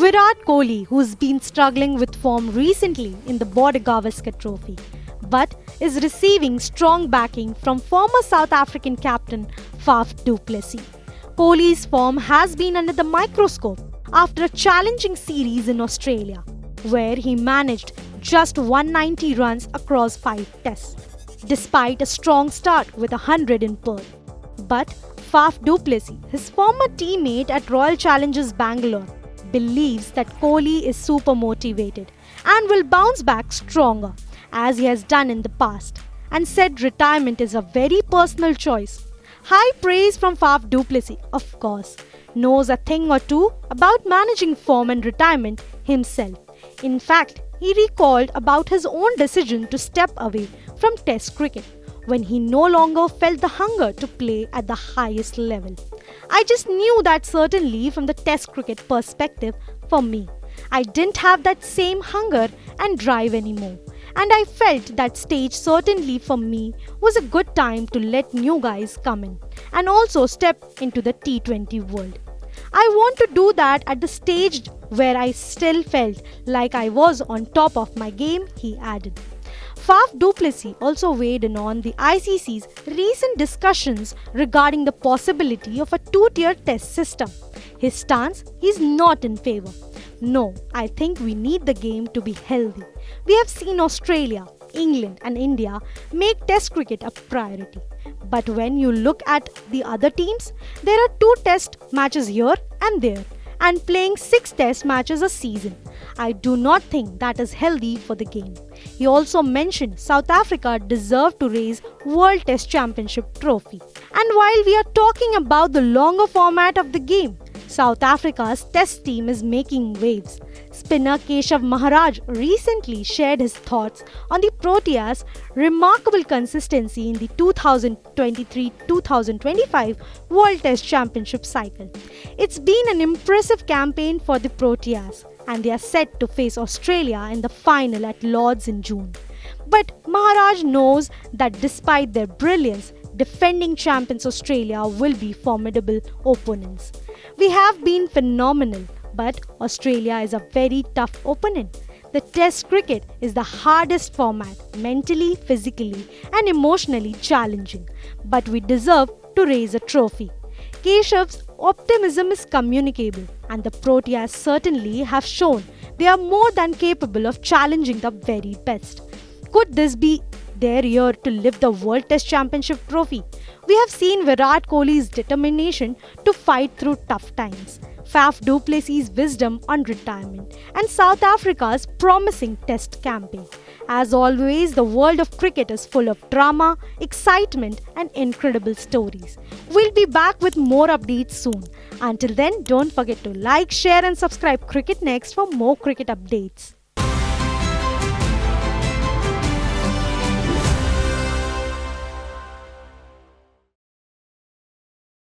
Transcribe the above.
Virat Kohli, who's been struggling with form recently in the Border Gavaskar Trophy, but is receiving strong backing from former South African captain Faf du Plessis. Kohli's form has been under the microscope after a challenging series in Australia, where he managed just 190 runs across 5 tests, despite a strong start with 100 in Perth. But Faf du Plessis, his former teammate at Royal Challengers Bangalore, believes that Kohli is super motivated and will bounce back stronger, as he has done in the past, and said retirement is a very personal choice. High praise from Faf du Plessis, of course, knows a thing or two about managing form and retirement himself. In fact, he recalled about his own decision to step away from Test cricket when he no longer felt the hunger to play at the highest level. I just knew that certainly from the Test cricket perspective for me. I didn't have that same hunger and drive anymore. And I felt that stage certainly for me was a good time to let new guys come in and also step into the T20 world. I want to do that at the stage where I still felt like I was on top of my game, he added. Faf du Plessis also weighed in on the ICC's recent discussions regarding the possibility of a two-tier test system. His stance is not in favour. No, I think we need the game to be healthy. We have seen Australia, England and India make test cricket a priority. But when you look at the other teams, there are 2 test matches here and there and playing 6 test matches a season. I do not think that is healthy for the game. He also mentioned South Africa deserved to raise World Test Championship trophy. And while we are talking about the longer format of the game, South Africa's test team is making waves. Spinner Keshav Maharaj recently shared his thoughts on the Proteas' remarkable consistency in the 2023-2025 World Test Championship cycle. It's been an impressive campaign for the Proteas, and they are set to face Australia in the final at Lord's in June. But Maharaj knows that despite their brilliance, defending champions Australia will be formidable opponents. We have been phenomenal, but Australia is a very tough opponent. The Test cricket is the hardest format, mentally, physically and emotionally challenging, but we deserve to raise a trophy. Keshav's optimism is communicable, and the Proteas certainly have shown they are more than capable of challenging the very best. Could this be their year to lift the World Test Championship trophy? We have seen Virat Kohli's determination to fight through tough times, Faf du Plessis' wisdom on retirement, and South Africa's promising Test campaign. As always, the world of cricket is full of drama, excitement, and incredible stories. We'll be back with more updates soon. Until then, don't forget to like, share, and subscribe Cricket Next for more cricket updates.